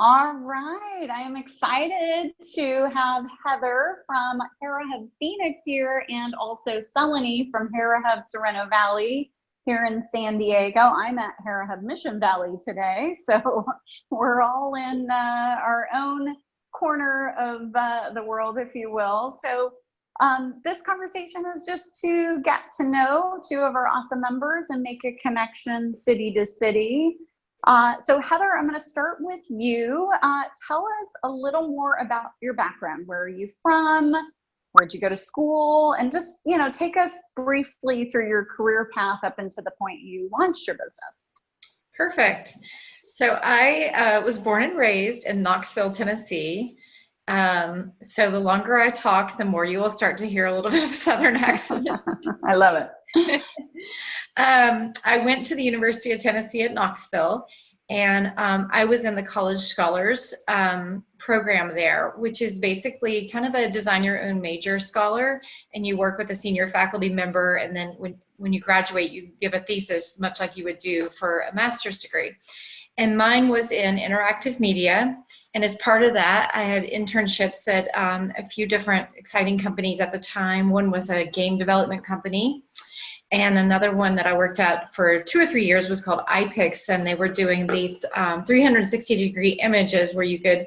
All right, I am excited to have Heather from Hera Hub Phoenix here and also Celenie from Hera Hub Sorrento Valley here in San Diego. I'm at Hera Hub Mission Valley today, so we're all in our own corner of the world, if you will. So this conversation is just to get to know two of our awesome members and make a connection city to city. So Heather, I'm going to start with you. Tell us a little more about your background. Where are you from? Where'd you go to school? And just, take us briefly through your career path up into the point you launched your business. Perfect. So I was born and raised in Knoxville, Tennessee. So the longer I talk, the more you will start to hear a little bit of Southern accent. I love it. I went to the University of Tennessee at Knoxville, and I was in the College Scholars program there, which is basically kind of a design your own major scholar, and you work with a senior faculty member, and then when you graduate, you give a thesis, much like you would do for a master's degree. And mine was in interactive media, and as part of that, I had internships at a few different exciting companies at the time. One was a game development company, and another one that I worked at for 2 or 3 years was called iPix, and they were doing the 360-degree images where you could,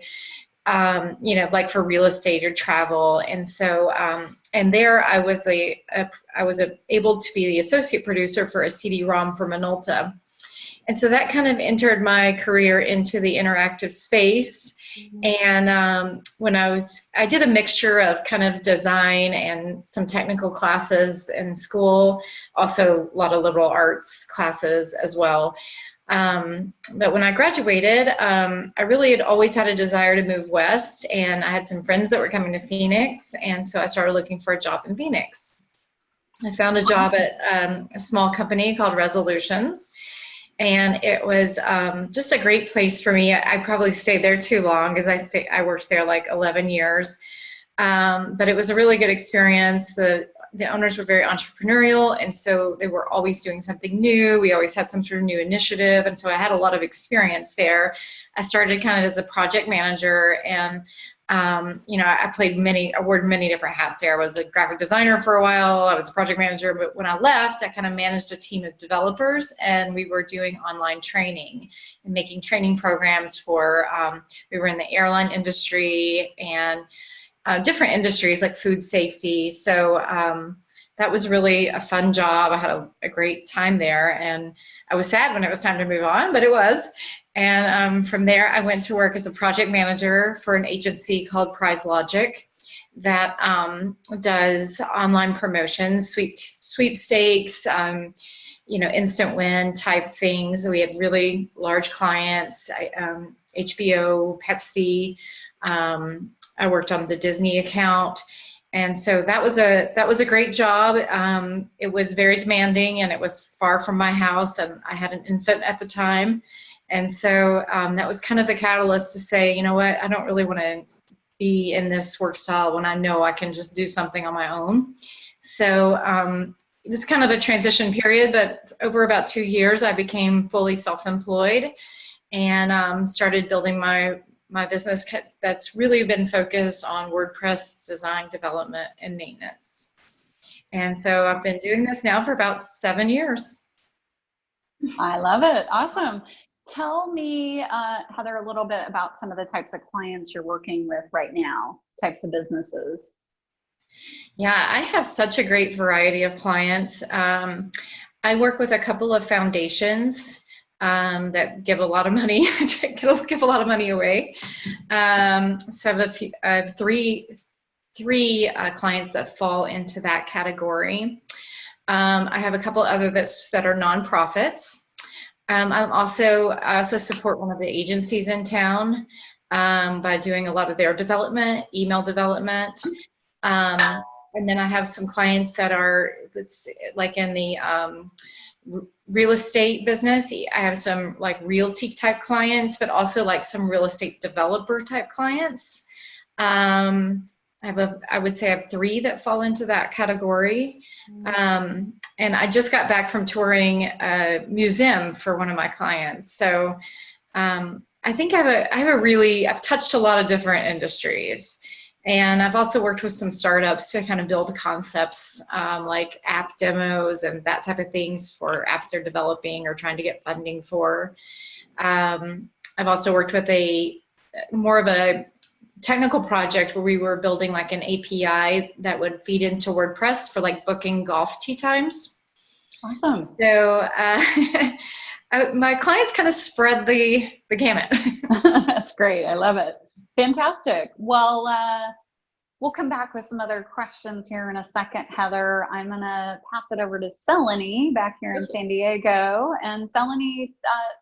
like for real estate or travel. And so, and there I was able to be the associate producer for a CD-ROM for Minolta. And so that kind of entered my career into the interactive space. And when I did a mixture of kind of design and some technical classes in school, also a lot of liberal arts classes as well. But when I graduated, I really had always had a desire to move west, and I had some friends that were coming to Phoenix, and so I started looking for a job in Phoenix. I found a job at a small company called Resolutions. And it was just a great place for me. I probably stayed there too long because I worked there like 11 years. But it was a really good experience. The owners were very entrepreneurial, and so they were always doing something new. We always had some sort of new initiative, and so I had a lot of experience there. I started kind of as a project manager, and I wore many different hats there. I was a graphic designer for a while. I was a project manager, but when I left, I kind of managed a team of developers, and we were doing online training and making training programs for, we were in the airline industry and different industries like food safety. So that was really a fun job. I had a great time there, and I was sad when it was time to move on, but it was. And from there, I went to work as a project manager for an agency called Prize Logic that does online promotions, sweepstakes, instant win type things. We had really large clients, HBO, Pepsi. I worked on the Disney account. And so that was a great job. It was very demanding, and it was far from my house, and I had an infant at the time. And so that was kind of the catalyst to say, you know what, I don't really want to be in this work style when I know I can just do something on my own. So it was kind of a transition period, but over about 2 years, I became fully self-employed and started building my business that's really been focused on WordPress design, development, and maintenance. And so I've been doing this now for about 7 years. I love it. Awesome. Tell me, Heather, a little bit about some of the types of clients you're working with right now, types of businesses. Yeah, I have such a great variety of clients. I work with a couple of foundations that give a lot of money, give a lot of money away. So I have three clients that fall into that category. I have a couple other that are nonprofits. I also support one of the agencies in town by doing a lot of their development, email development. And then I have some clients that's like in the real estate business. I have some like realty type clients, but also like some real estate developer type clients. I would say I have 3 that fall into that category. And I just got back from touring a museum for one of my clients. So I think I've touched a lot of different industries. And I've also worked with some startups to kind of build concepts like app demos and that type of things for apps they're developing or trying to get funding for. I've also worked with more of a technical project where we were building like an API that would feed into WordPress for like booking golf tee times. Awesome. So my clients kind of spread the gamut. That's great. I love it. Fantastic. Well, we'll come back with some other questions here in a second, Heather. I'm going to pass it over to Celenie back here in San Diego. And Celenie,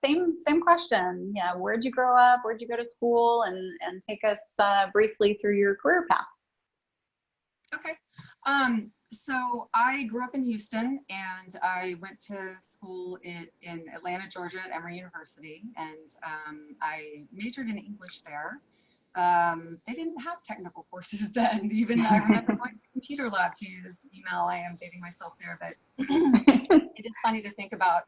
same question. Yeah, where'd you grow up? Where'd you go to school? And take us briefly through your career path. Okay. So I grew up in Houston, and I went to school in Atlanta, Georgia at Emory University, and I majored in English there. They didn't have technical courses then. Even I remember going to the computer lab to use email. I am dating myself there, but it is funny to think about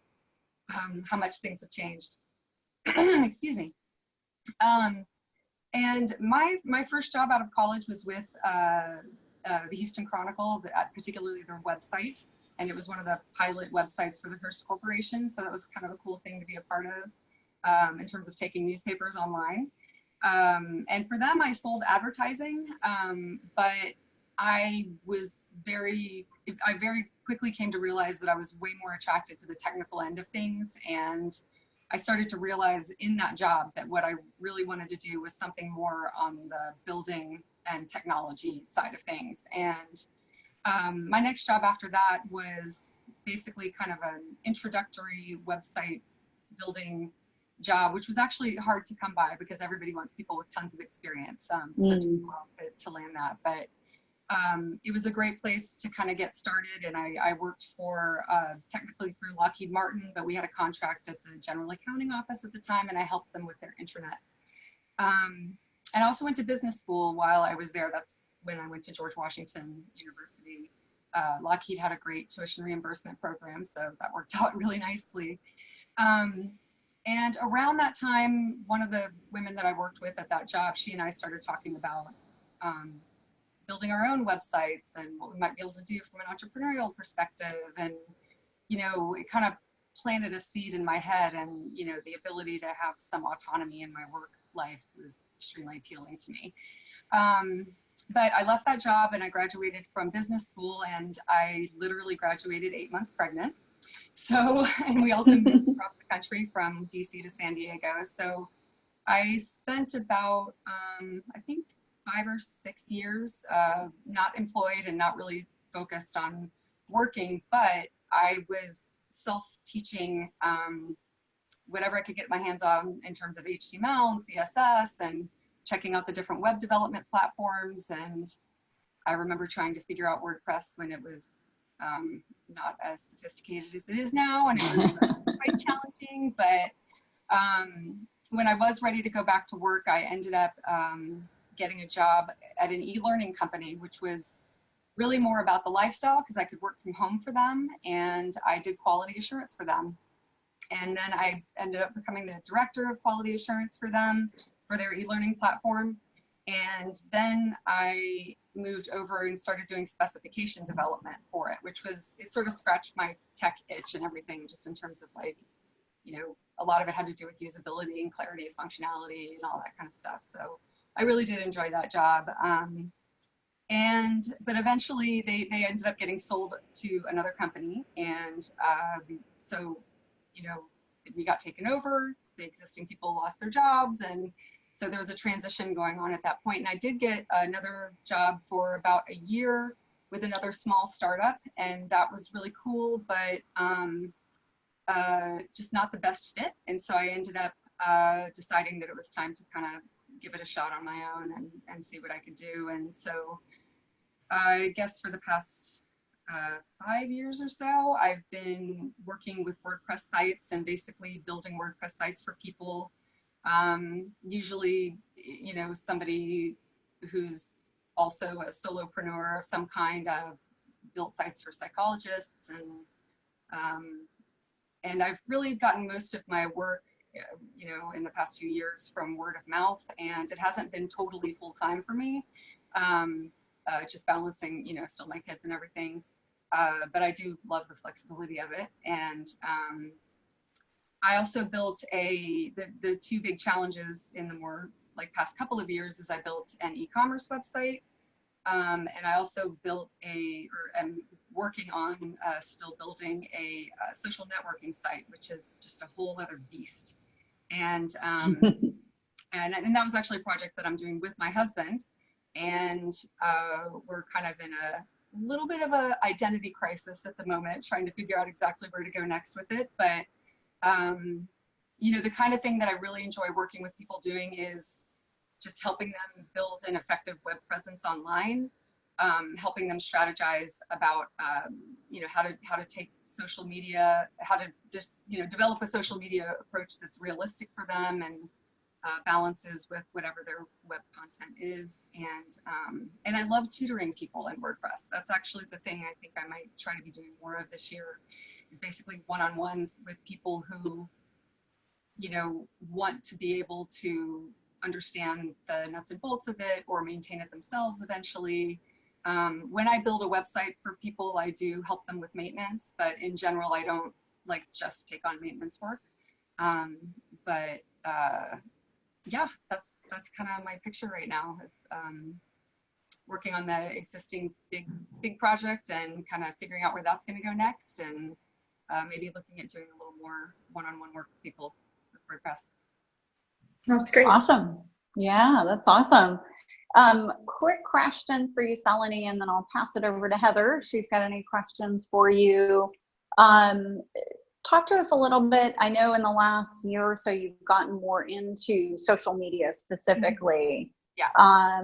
how much things have changed. Excuse me. And my first job out of college was with the Houston Chronicle, particularly their website, and it was one of the pilot websites for the Hearst Corporation. So that was kind of a cool thing to be a part of in terms of taking newspapers online. And for them, I sold advertising, but I very quickly came to realize that I was way more attracted to the technical end of things. And I started to realize in that job that what I really wanted to do was something more on the building and technology side of things. And my next job after that was basically kind of an introductory website building job, which was actually hard to come by because everybody wants people with tons of experience. So it took a while to land that, but it was a great place to kind of get started. And I worked for technically through Lockheed Martin, but we had a contract at the general accounting office at the time, and I helped them with their intranet. And I also went to business school while I was there. That's when I went to George Washington University. Lockheed had a great tuition reimbursement program, so that worked out really nicely. And around that time, one of the women that I worked with at that job, she and I started talking about building our own websites and what we might be able to do from an entrepreneurial perspective. And, you know, it kind of planted a seed in my head, and, you know, the ability to have some autonomy in my work life was extremely appealing to me. But I left that job and I graduated from business school, and I literally graduated 8 months pregnant. So, and we also moved across the country from DC to San Diego. So I spent about, I think 5 or 6 years, not employed and not really focused on working, but I was self-teaching whatever I could get my hands on in terms of HTML and CSS and checking out the different web development platforms. And I remember trying to figure out WordPress when it was not as sophisticated as it is now, and it was quite challenging. But when I was ready to go back to work, I ended up getting a job at an e-learning company, which was really more about the lifestyle because I could work from home for them, and I did quality assurance for them. And then I ended up becoming the director of quality assurance for them for their e-learning platform. And then I moved over and started doing specification development for it, which was, it sort of scratched my tech itch and everything, just in terms of like, you know, a lot of it had to do with usability and clarity of functionality and all that kind of stuff. So I really did enjoy that job. But eventually they ended up getting sold to another company. And so, you know, we got taken over, the existing people lost their jobs. And so there was a transition going on at that point. And I did get another job for about a year with another small startup. And that was really cool, but just not the best fit. And so I ended up deciding that it was time to kind of give it a shot on my own and see what I could do. And so I guess for the past 5 years or so, I've been working with WordPress sites and basically building WordPress sites for people. Usually, you know, somebody who's also a solopreneur of some kind. I've built sites for psychologists, and I've really gotten most of my work you know, in the past few years from word of mouth, and it hasn't been totally full time for me. Just balancing, you know, still my kids and everything. But I do love the flexibility of it. And I also built the two big challenges in the more like past couple of years is I built an e-commerce website. And I also built am working on still building a social networking site, which is just a whole other beast. And and that was actually a project that I'm doing with my husband. And we're kind of in a little bit of a identity crisis at the moment, trying to figure out exactly where to go next with it. But you know, the kind of thing that I really enjoy working with people doing is just helping them build an effective web presence online, helping them strategize about you know, how to take social media, how to just, you know, develop a social media approach that's realistic for them and balances with whatever their web content is. And I love tutoring people in WordPress. That's actually the thing I think I might try to be doing more of this year, is basically one-on-one with people who, you know, want to be able to understand the nuts and bolts of it or maintain it themselves eventually. When I build a website for people, I do help them with maintenance, but in general, I don't like just take on maintenance work. Yeah, that's kind of my picture right now, is working on the existing big project and kind of figuring out where that's going to go next, and maybe looking at doing a little more one-on-one work with people with WordPress. That's great. Awesome. Yeah, that's awesome. Quick question for you, Celenie, and then I'll pass it over to Heather if she's got any questions for you. Talk to us a little bit. I know in the last year or so you've gotten more into social media specifically. Yeah.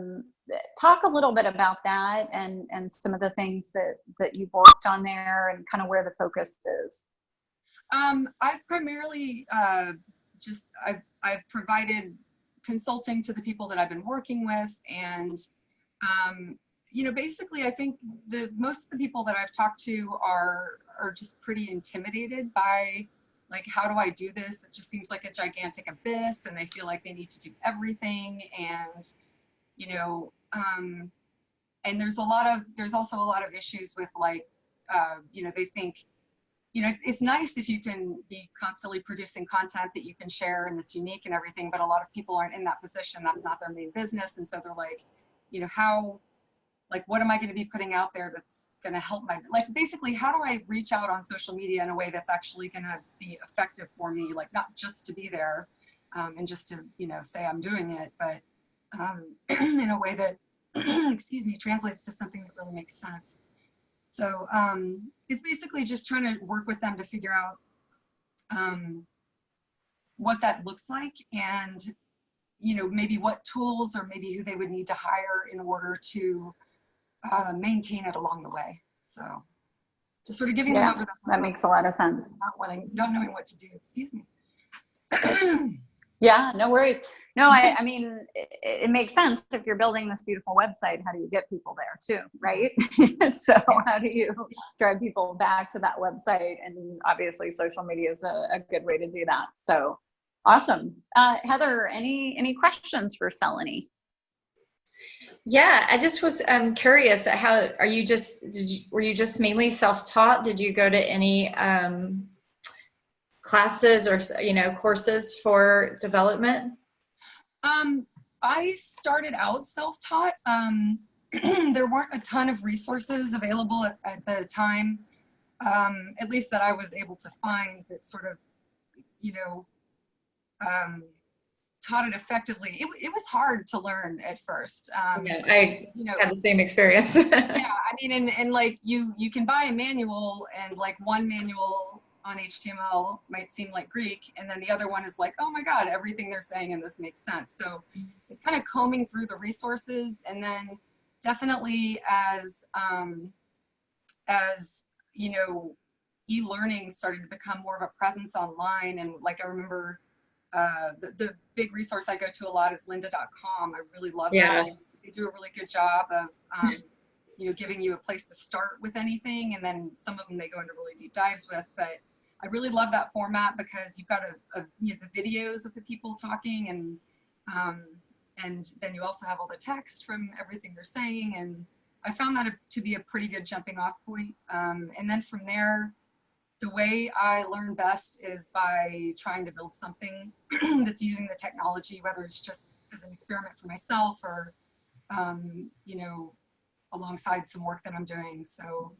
Talk a little bit about that and some of the things that you've worked on there and kind of where the focus is. I've primarily I've provided consulting to the people that I've been working with, and you know, basically I think most of the people that I've talked to are just pretty intimidated by, like, how do I do this? It just seems like a gigantic abyss, and they feel like they need to do everything. And you know, and there's also a lot of issues with, like, you know, they think, you know, it's nice if you can be constantly producing content that you can share and that's unique and everything, but a lot of people aren't in that position. That's not their main business. And so they're like, you know, what am I going to be putting out there that's going to help like, basically, how do I reach out on social media in a way that's actually going to be effective for me? Like, not just to be there and just to, you know, say I'm doing it, but in a way that, excuse me, translates to something that really makes sense. So it's basically just trying to work with them to figure out what that looks like, and, you know, maybe what tools or maybe who they would need to hire in order to maintain it along the way. So just sort of giving them over that makes a lot of sense. Not knowing what to do. Excuse me. Yeah, no worries. No, I mean, it makes sense. If you're building this beautiful website, how do you get people there too, right? So how do you drive people back to that website? And obviously social media is a good way to do that. So awesome. Heather, any questions for Celenie? Yeah, I just was curious, how were you just mainly self-taught? Did you go to any classes or, you know, courses for development? I started out self-taught. There weren't a ton of resources available at the time, at least that I was able to find, that sort of, you know, taught it effectively. It was hard to learn at first. Yeah, I had the same experience. Yeah, I mean, and like you can buy a manual, and like one manual on HTML might seem like Greek, and then the other one is like, oh my God, everything they're saying in this makes sense. So it's kind of combing through the resources, and then definitely as you know, e-learning started to become more of a presence online, and like I remember the big resource I go to a lot is lynda.com. I really love that. They do a really good job of you know, giving you a place to start with anything, and then some of them they go into really deep dives with. But I really love that format because you've got you know, the videos of the people talking, and then you also have all the text from everything they're saying. And I found that to be a pretty good jumping off point. And then from there, the way I learn best is by trying to build something that's using the technology, whether it's just as an experiment for myself or, you know, alongside some work that I'm doing. So,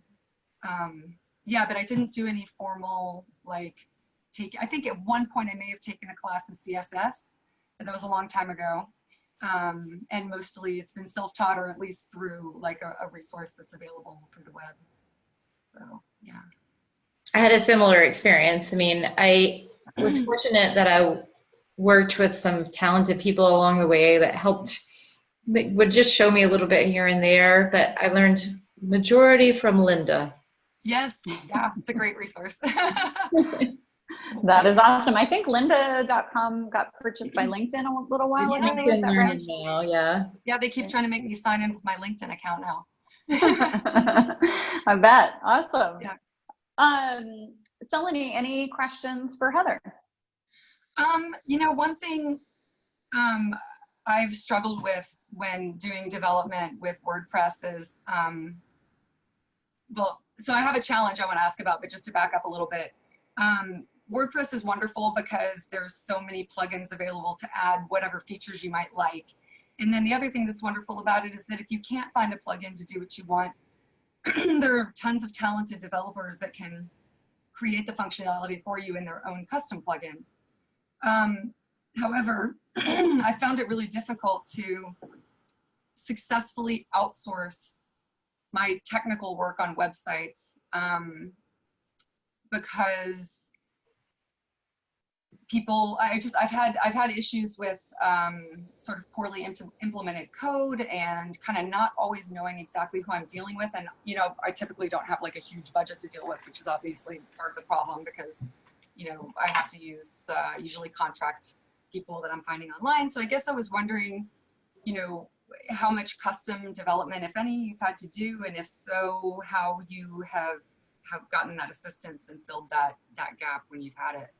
yeah, but I didn't do any formal, like, I think at one point I may have taken a class in CSS, but that was a long time ago. And mostly it's been self-taught, or at least through like a resource that's available through the web. So, yeah. I had a similar experience. I mean, I was fortunate that I worked with some talented people along the way that helped, would just show me a little bit here and there, but I learned majority from Linda. Yes, yeah, it's a great resource. That is awesome. I think lynda.com got purchased by LinkedIn a little while ago. LinkedIn Is that right? now, yeah. Yeah, they keep trying to make me sign in with my LinkedIn account now. I bet. Awesome. Yeah. Celenie, any questions for Heather? You know, one thing I've struggled with when doing development with WordPress is, well, so I have a challenge I want to ask about, but just to back up a little bit. WordPress is wonderful because there's so many plugins available to add whatever features you might like. And then the other thing that's wonderful about it is that if you can't find a plugin to do what you want, there are tons of talented developers that can create the functionality for you in their own custom plugins. However, I found it really difficult to successfully outsource my technical work on websites because people, I've had issues with sort of poorly implemented code and kind of not always knowing exactly who I'm dealing with. And, you know, I typically don't have like a huge budget to deal with, which is obviously part of the problem because, you know, I have to use usually contract people that I'm finding online. So I guess I was wondering, you know, how much custom development, if any, you've had to do, and if so, how you have gotten that assistance and filled that gap when you've had it.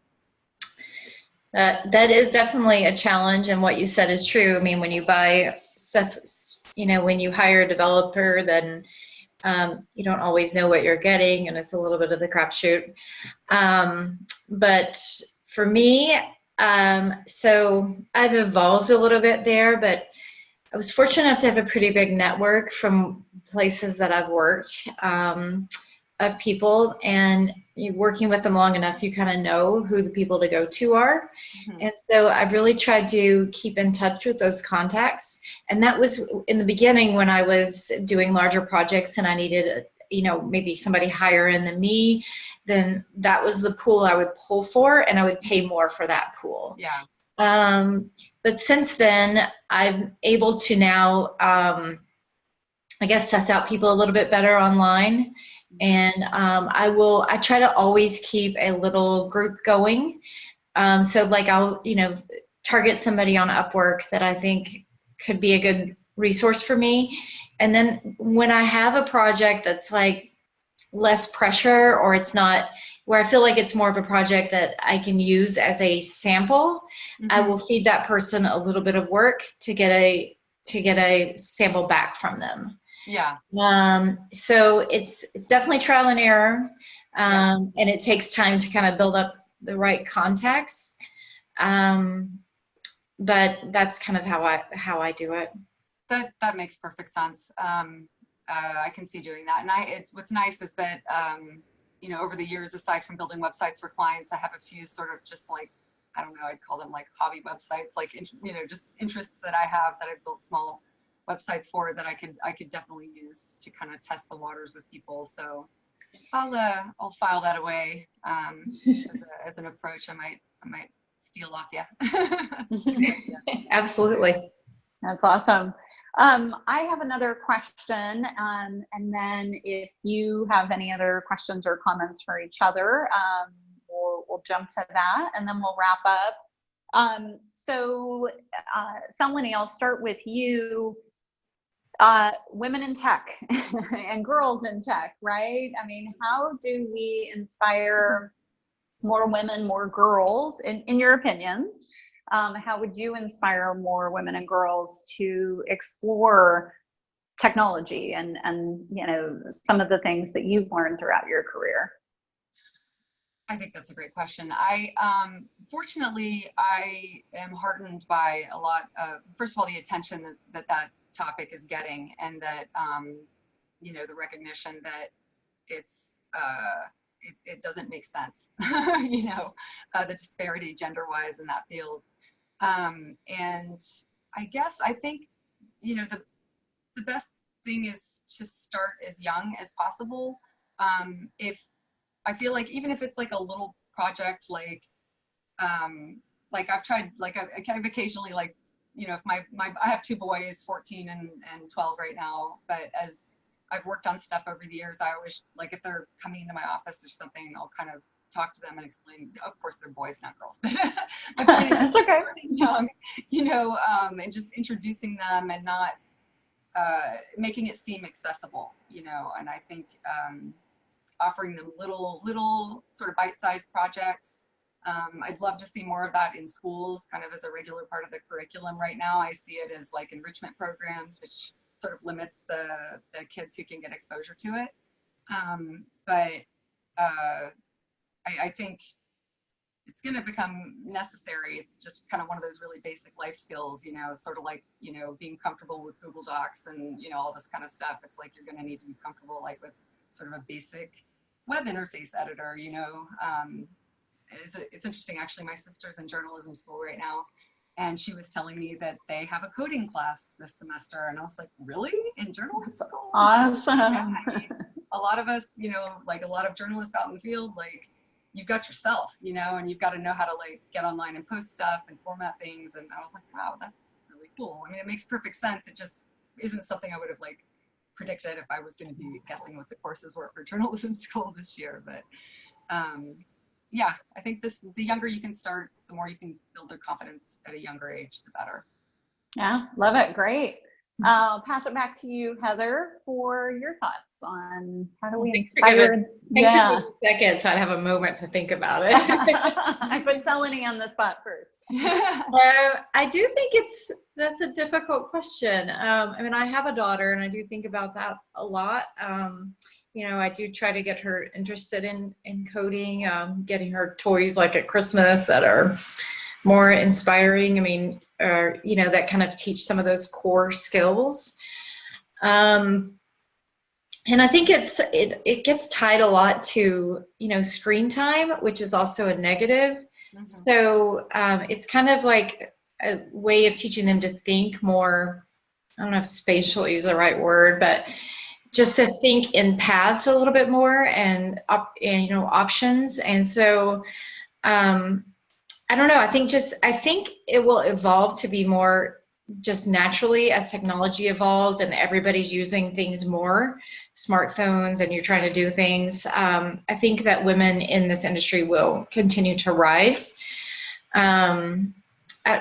That is definitely a challenge, and what you said is true. I mean, when you buy stuff, you know, when you hire a developer, then you don't always know what you're getting, and it's a little bit of the crapshoot. But for me, so I've evolved a little bit there, but I was fortunate enough to have a pretty big network from places that I've worked of people, and you working with them long enough, you kind of know who the people to go to are. Mm-hmm. And so I've really tried to keep in touch with those contacts. And that was in the beginning when I was doing larger projects and I needed, you know, maybe somebody higher in than me, then that was the pool I would pull for, and I would pay more for that pool. Yeah. But since then, I'm able to now, I guess, test out people a little bit better online. And I try to always keep a little group going. So like I'll, you know, target somebody on Upwork that I think could be a good resource for me. And then when I have a project that's like less pressure, or it's not where I feel like it's more of a project that I can use as a sample, mm-hmm. I will feed that person a little bit of work to get a sample back from them. Yeah. So it's definitely trial and error, and it takes time to kind of build up the right contacts. But that's kind of how I do it. That makes perfect sense. I can see doing that, and what's nice is that you know, over the years, aside from building websites for clients, I have a few sort of just like, I don't know, I'd call them like hobby websites, like, you know, just interests that I have that I've built small websites for that I could definitely use to kind of test the waters with people. So I'll file that away as an approach. I might steal off you. Absolutely. That's awesome. I have another question, and then if you have any other questions or comments for each other, we'll jump to that, and then we'll wrap up. So, Celenie, I'll start with you. Women in tech and girls in tech, right? I mean, how do we inspire more women, more girls, in your opinion? How would you inspire more women and girls to explore technology and some of the things that you've learned throughout your career? I think that's a great question. Fortunately, I am heartened by a lot of, first of all, the attention that topic is getting, and that, the recognition that it doesn't make sense, the disparity gender-wise in that field. And I think, the best thing is to start as young as possible. If I feel like even if it's like a little project, like I've tried, I've occasionally, if I have 2 boys, 14 and 12 right now, but as I've worked on stuff over the years, I always, if they're coming into my office or something, I'll kind of talk to them and explain, of course they're boys, not girls, but my point is, it's okay. Young, and just introducing them and not making it seem accessible, and I think offering them little sort of bite-sized projects. I'd love to see more of that in schools, kind of as a regular part of the curriculum. Right now, I see it as like enrichment programs, which sort of limits the kids who can get exposure to it. I think it's going to become necessary. It's just kind of one of those really basic life skills, it's sort of like, being comfortable with Google Docs and, all this kind of stuff. It's like you're going to need to be comfortable with sort of a basic web interface editor, It's interesting, actually. My sister's in journalism school right now, and she was telling me that they have a coding class this semester, and I was like, really? In journalism school? Awesome. Yeah, a lot of us, a lot of journalists out in the field, you've got yourself, and you've got to know how to get online and post stuff and format things. And I was like, wow, that's really cool. I mean, it makes perfect sense. It just isn't something I would have predicted if I was going to be guessing what the courses were for journalism school this year. But yeah, I think the younger you can start, the more you can build their confidence at a younger age, the better. Yeah, love it. Great. I'll pass it back to you, Heather, for your thoughts on how do we inspire. Thanks for taking a second, so I'd have a moment to think about it. I put Celenie on the spot first. I do think that's a difficult question. I mean, I have a daughter, and I do think about that a lot. I do try to get her interested in coding, getting her toys at Christmas that are more inspiring. I mean, that kind of teach some of those core skills. And I think it gets tied a lot to, screen time, which is also a negative. Mm-hmm. So it's kind of like a way of teaching them to think more, I don't know if spatially is the right word, but just to think in paths a little bit more and options. And so I don't know. I think it will evolve to be more just naturally as technology evolves and everybody's using things more, smartphones, and you're trying to do things. I think that women in this industry will continue to rise.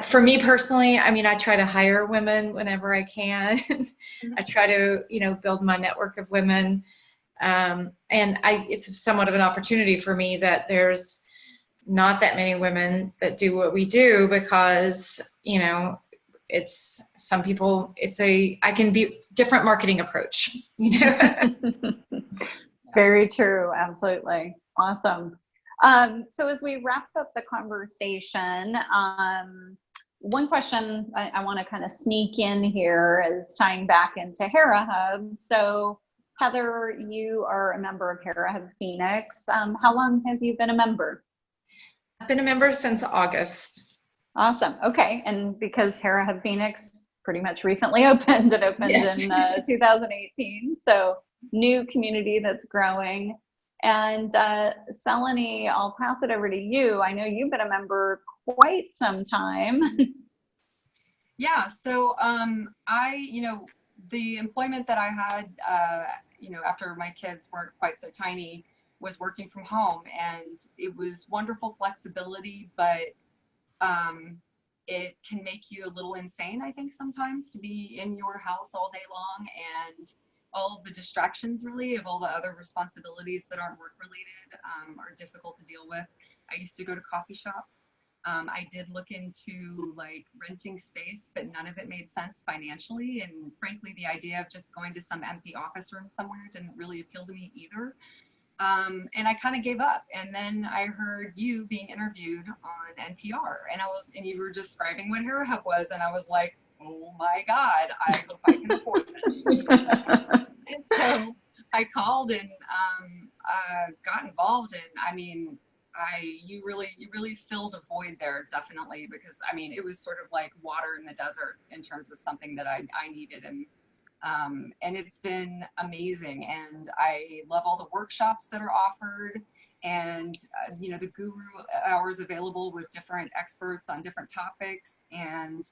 For me personally, I mean, I try to hire women whenever I can. I try to, build my network of women. And it's somewhat of an opportunity for me that there's not that many women that do what we do because, it's some people, I can be different marketing approach, Very true. Absolutely. Awesome. So as we wrap up the conversation, one question I want to kind of sneak in here is tying back into Hera Hub. So Heather, you are a member of Hera Hub Phoenix. How long have you been a member? I've been a member since August. Awesome. Okay. And because Hera Hub Phoenix pretty much recently opened, it opened in 2018. So new community that's growing. And Celenie, I'll pass it over to you. I know you've been a member quite some time. Yeah. So the employment that I had, after my kids weren't quite so tiny, was working from home, and it was wonderful flexibility, but it can make you a little insane, I think, sometimes to be in your house all day long, and all the distractions really of all the other responsibilities that aren't work related are difficult to deal with. I used to go to coffee shops. I did look into like renting space, but none of it made sense financially. And frankly, the idea of just going to some empty office room somewhere didn't really appeal to me either. And I kind of gave up. And then I heard you being interviewed on NPR, and you were describing what Hera Hub was, and I was like, oh my God, I hope I can afford this. And so I called and got involved, and I mean, you really filled a void there, definitely, because I mean, it was sort of like water in the desert in terms of something that I needed, and it's been amazing. And I love all the workshops that are offered, and you know, the guru hours available with different experts on different topics. And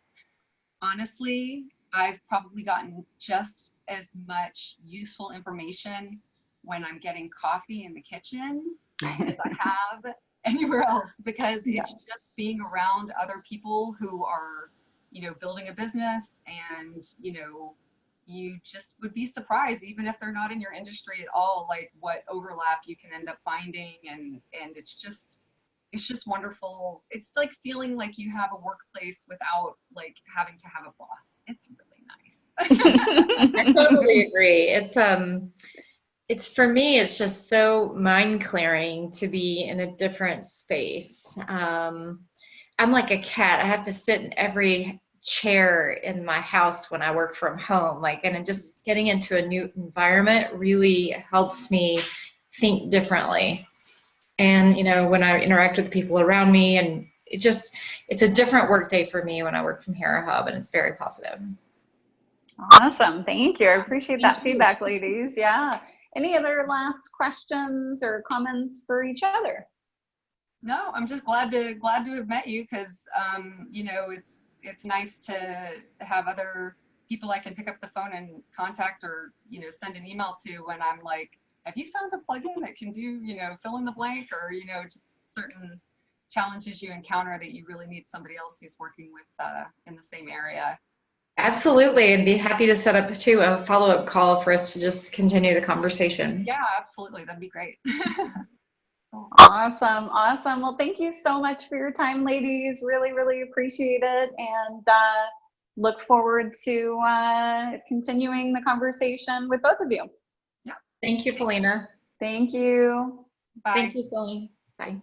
honestly, I've probably gotten just as much useful information when I'm getting coffee in the kitchen as I have anywhere else, because it's just being around other people who are, you know, building a business, and, you know, you just would be surprised, even if they're not in your industry at all, like what overlap you can end up finding. And it's just wonderful. It's like feeling like you have a workplace without like having to have a boss. It's really nice. I totally agree. It's for me, it's just so mind clearing to be in a different space. I'm like a cat. I have to sit in every chair in my house when I work from home. And just getting into a new environment really helps me think differently. And, you know, when I interact with the people around me, and it's a different work day for me when I work from Hera Hub, and it's very positive. Awesome. Thank you. I appreciate that feedback, ladies. Yeah. Any other last questions or comments for each other? No, I'm just glad to have met you, because you know, it's nice to have other people I can pick up the phone and contact, or, you know, send an email to when I'm like, have you found a plugin that can do, you know, fill in the blank, or, you know, just certain challenges you encounter that you really need somebody else who's working with in the same area. Absolutely, and be happy to set up too a follow-up call for us to just continue the conversation. Yeah, absolutely. That'd be great. Awesome. Awesome. Well, thank you so much for your time, ladies. Really, really appreciate it. And look forward to continuing the conversation with both of you. Thank you, Felena. Thank you. Bye. Thank you, Celenie. Bye.